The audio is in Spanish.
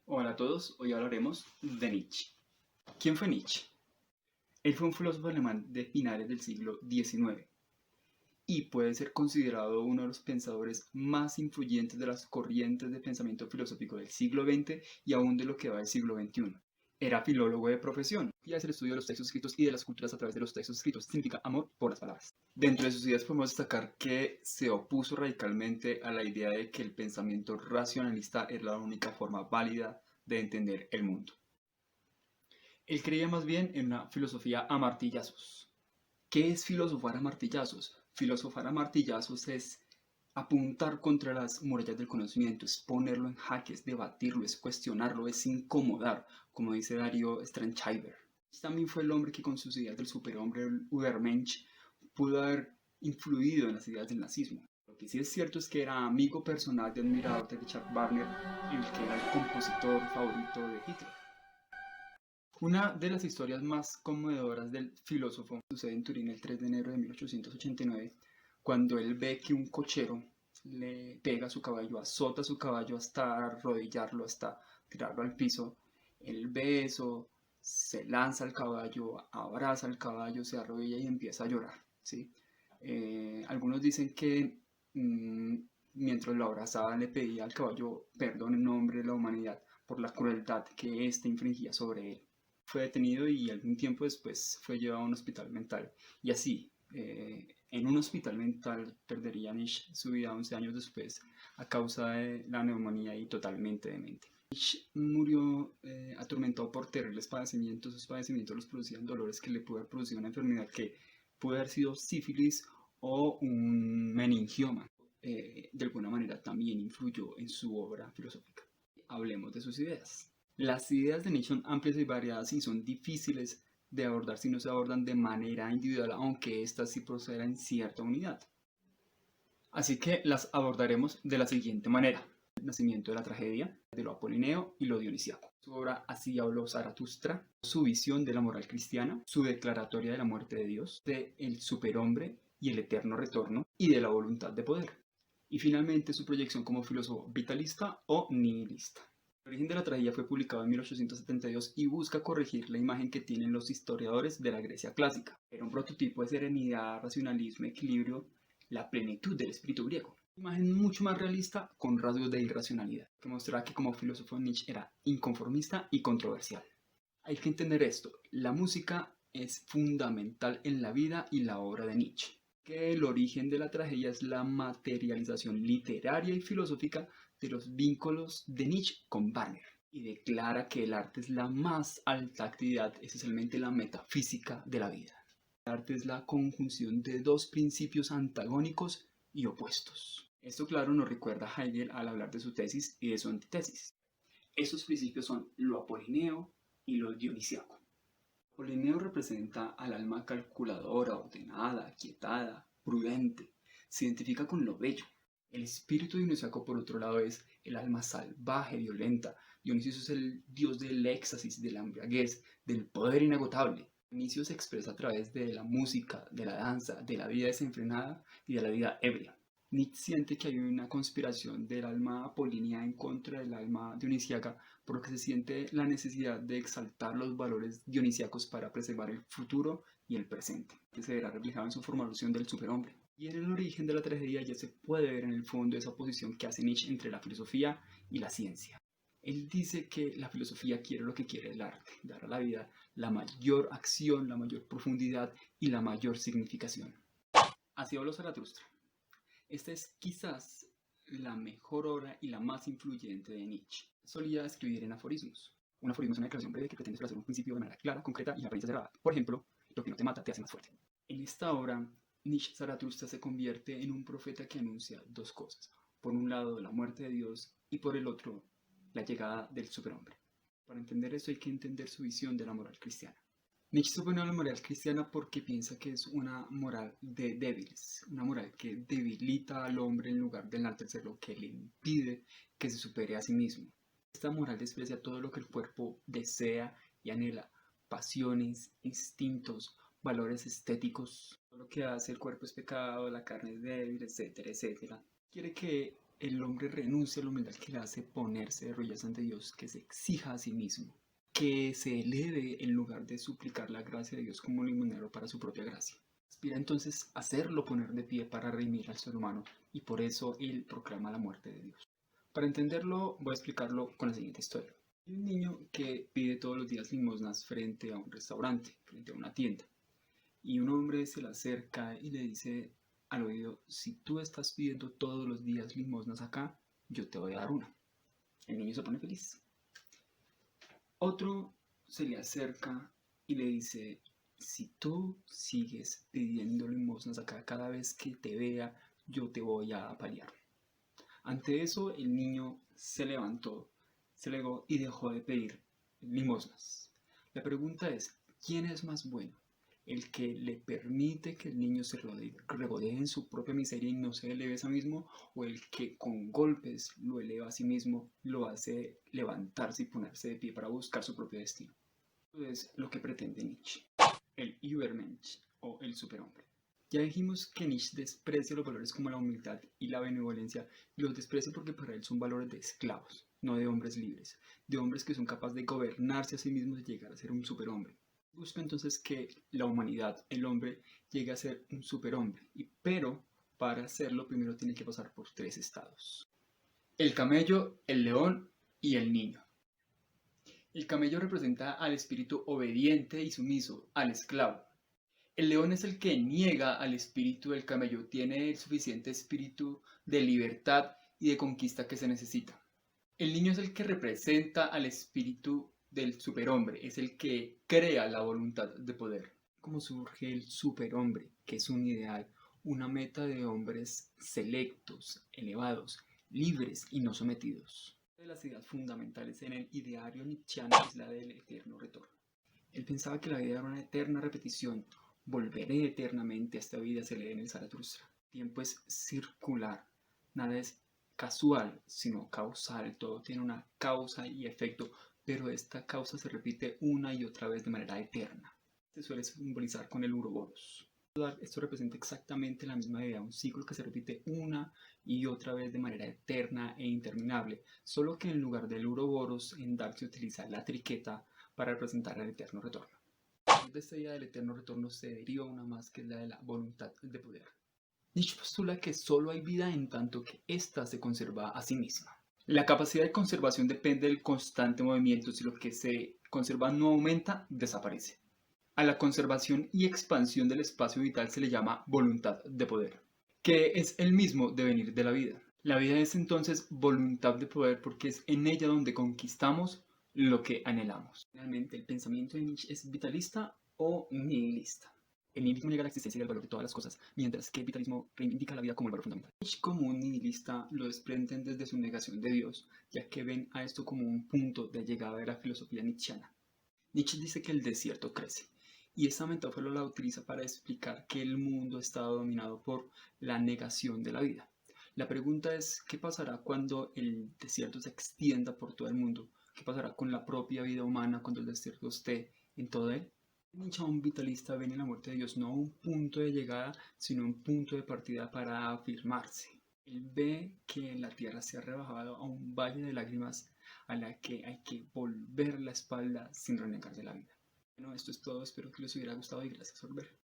Hola a todos, hoy hablaremos de Nietzsche. ¿Quién fue Nietzsche? Él fue un filósofo alemán de finales del siglo XIX y puede ser considerado uno de los pensadores más influyentes de las corrientes de pensamiento filosófico del siglo XX y aún de lo que va del siglo XXI. Era filólogo de profesión y hace el estudio de los textos escritos y de las culturas a través de los textos escritos. Significa amor por las palabras. Dentro de sus ideas podemos destacar que se opuso radicalmente a la idea de que el pensamiento racionalista es la única forma válida de entender el mundo. Él creía más bien en una filosofía a martillazos. ¿Qué es filosofar a martillazos? Filosofar a martillazos es apuntar contra las murallas del conocimiento, es ponerlo en jaque, es debatirlo, es cuestionarlo, es incomodar, como dice Darío Strandschreiber. También fue el hombre que con sus ideas del superhombre, el Übermensch, pudo haber influido en las ideas del nazismo. Lo que sí es cierto es que era amigo personal y admirador de Richard Wagner, el que era el compositor favorito de Hitler. Una de las historias más conmovedoras del filósofo sucede en Turín el 3 de enero de 1889, cuando él ve que un cochero le pega a su caballo, azota a su caballo hasta arrodillarlo, hasta tirarlo al piso. Él ve eso, se lanza al caballo, abraza al caballo, se arrodilla y empieza a llorar, ¿sí? Algunos dicen que mmm, mientras lo abrazaba le pedía al caballo perdón en nombre de la humanidad por la crueldad que éste infringía sobre él. Fue detenido y algún tiempo después fue llevado a un hospital mental. Y así, en un hospital mental perdería Nietzsche su vida 11 años después a causa de la neumonía y totalmente demente. Nietzsche murió atormentado por terribles padecimientos. Esos padecimientos los producían dolores que le pudo haber producido una enfermedad que pudo haber sido sífilis o un meningioma. De alguna manera también influyó en su obra filosófica. Hablemos de sus ideas. Las ideas de Nietzsche son amplias y variadas y son difíciles de abordar si no se abordan de manera individual, aunque éstas sí proceden en cierta unidad. Así que las abordaremos de la siguiente manera. El nacimiento de la tragedia, de lo apolineo y lo dionisíaco. Su obra Así habló Zaratustra, su visión de la moral cristiana, su declaratoria de la muerte de Dios, de el superhombre y el eterno retorno, y de la voluntad de poder. Y finalmente su proyección como filósofo vitalista o nihilista. El origen de la tragedia fue publicado en 1872 y busca corregir la imagen que tienen los historiadores de la Grecia clásica. Era un prototipo de serenidad, racionalismo, equilibrio, la plenitud del espíritu griego. Una imagen mucho más realista con rasgos de irracionalidad, que mostraba que como filósofo Nietzsche era inconformista y controversial. Hay que entender esto, la música es fundamental en la vida y la obra de Nietzsche, que el origen de la tragedia es la materialización literaria y filosófica de los vínculos de Nietzsche con Wagner, y declara que el arte es la más alta actividad, esencialmente la metafísica de la vida. El arte es la conjunción de dos principios antagónicos y opuestos. Esto, claro, nos recuerda a Hegel al hablar de su tesis y de su antítesis. Esos principios son lo apolineo y lo dionisíaco. Apolineo representa al alma calculadora, ordenada, aquietada, prudente. Se identifica con lo bello. El espíritu dionisíaco, por otro lado, es el alma salvaje, violenta. Dionisio es el dios del éxtasis, de la embriaguez, del poder inagotable. Dionisio se expresa a través de la música, de la danza, de la vida desenfrenada y de la vida ebria. Nietzsche siente que hay una conspiración del alma apolínea en contra del alma dionisíaca, por lo que se siente la necesidad de exaltar los valores dionisíacos para preservar el futuro y el presente, que se verá reflejado en su formulación del superhombre. Y en el origen de la tragedia ya se puede ver en el fondo esa oposición que hace Nietzsche entre la filosofía y la ciencia. Él dice que la filosofía quiere lo que quiere el arte, dar a la vida la mayor acción, la mayor profundidad y la mayor significación. Así habló Zaratustra. Esta es quizás la mejor obra y la más influyente de Nietzsche. Solía escribir en aforismos. Un aforismo es una declaración breve que pretende establecer un principio de manera clara, concreta y en apariencia cerrada. Por ejemplo, lo que no te mata te hace más fuerte. En esta obra, Nietzsche Zaratustra se convierte en un profeta que anuncia dos cosas. Por un lado, la muerte de Dios y por el otro, la llegada del superhombre. Para entender esto hay que entender su visión de la moral cristiana. Nietzsche se opone a la moral cristiana porque piensa que es una moral de débiles, una moral que debilita al hombre en lugar de enaltecerlo, que le impide que se supere a sí mismo. Esta moral desprecia todo lo que el cuerpo desea y anhela, pasiones, instintos, valores estéticos, todo lo que hace el cuerpo es pecado, la carne es débil, etcétera, etcétera. Quiere que el hombre renuncia a la humildad que le hace ponerse de rodillas ante Dios, que se exija a sí mismo, que se eleve en lugar de suplicar la gracia de Dios como limonero para su propia gracia. Aspira entonces a hacerlo poner de pie para redimir al ser humano, y por eso él proclama la muerte de Dios. Para entenderlo, voy a explicarlo con la siguiente historia. Hay un niño que pide todos los días limosnas frente a un restaurante, frente a una tienda. Y un hombre se le acerca y le dice al oído: si tú estás pidiendo todos los días limosnas acá, yo te voy a dar una. El niño se pone feliz. Otro se le acerca y le dice: si tú sigues pidiendo limosnas acá cada vez que te vea, yo te voy a apalear. Ante eso, el niño se levantó, se legó y dejó de pedir limosnas. La pregunta es: ¿quién es más bueno? ¿El que le permite que el niño se regodee en su propia miseria y no se eleve a sí mismo? ¿O el que con golpes lo eleva a sí mismo, lo hace levantarse y ponerse de pie para buscar su propio destino? Eso es lo que pretende Nietzsche, el Übermensch o el superhombre. Ya dijimos que Nietzsche desprecia los valores como la humildad y la benevolencia, y los desprecia porque para él son valores de esclavos, no de hombres libres, de hombres que son capaces de gobernarse a sí mismos y llegar a ser un superhombre. Busca entonces que la humanidad, el hombre, llegue a ser un superhombre, pero para hacerlo primero tiene que pasar por 3 estados: el camello, el león y el niño. El camello representa al espíritu obediente y sumiso, al esclavo. El león es el que niega al espíritu del camello, tiene el suficiente espíritu de libertad y de conquista que se necesita. El niño es el que representa al espíritu del superhombre, es el que crea la voluntad de poder. ¿Cómo surge el superhombre? Que es un ideal, una meta de hombres selectos, elevados, libres y no sometidos. Una de las ideas fundamentales en el ideario nietzscheano es la del eterno retorno. Él pensaba que la vida era una eterna repetición. Volveré eternamente a esta vida, se lee en el Zaratustra. El tiempo es circular, nada es casual, sino causal. Todo tiene una causa y efecto, pero esta causa se repite una y otra vez de manera eterna. Se suele simbolizar con el Uroboros. Esto representa exactamente la misma idea, un ciclo que se repite una y otra vez de manera eterna e interminable, solo que en lugar del Uroboros en Dark se utiliza la triqueta para representar el eterno retorno. De esta idea del eterno retorno se deriva una más, que es la de la voluntad de poder. Nietzsche postula que solo hay vida en tanto que ésta se conserva a sí misma. La capacidad de conservación depende del constante movimiento. Si lo que se conserva no aumenta, desaparece. A la conservación y expansión del espacio vital se le llama voluntad de poder, que es el mismo devenir de la vida. La vida es entonces voluntad de poder porque es en ella donde conquistamos lo que anhelamos. Realmente el pensamiento de Nietzsche es vitalista o nihilista. El nihilismo niega la existencia y el valor de todas las cosas, mientras que el vitalismo reivindica la vida como el valor fundamental. Nietzsche, como un nihilista, lo desprenden desde su negación de Dios, ya que ven a esto como un punto de llegada de la filosofía nietzscheana. Nietzsche dice que el desierto crece, y esta metáfora la utiliza para explicar que el mundo está dominado por la negación de la vida. La pregunta es: ¿qué pasará cuando el desierto se extienda por todo el mundo? ¿Qué pasará con la propia vida humana cuando el desierto esté en todo él? Nietzsche, un vitalista, ve en la muerte de Dios no un punto de llegada, sino un punto de partida para afirmarse. Él ve que la tierra se ha rebajado a un valle de lágrimas a la que hay que volver la espalda sin renegar de la vida. Bueno, esto es todo, espero que les hubiera gustado y gracias por ver.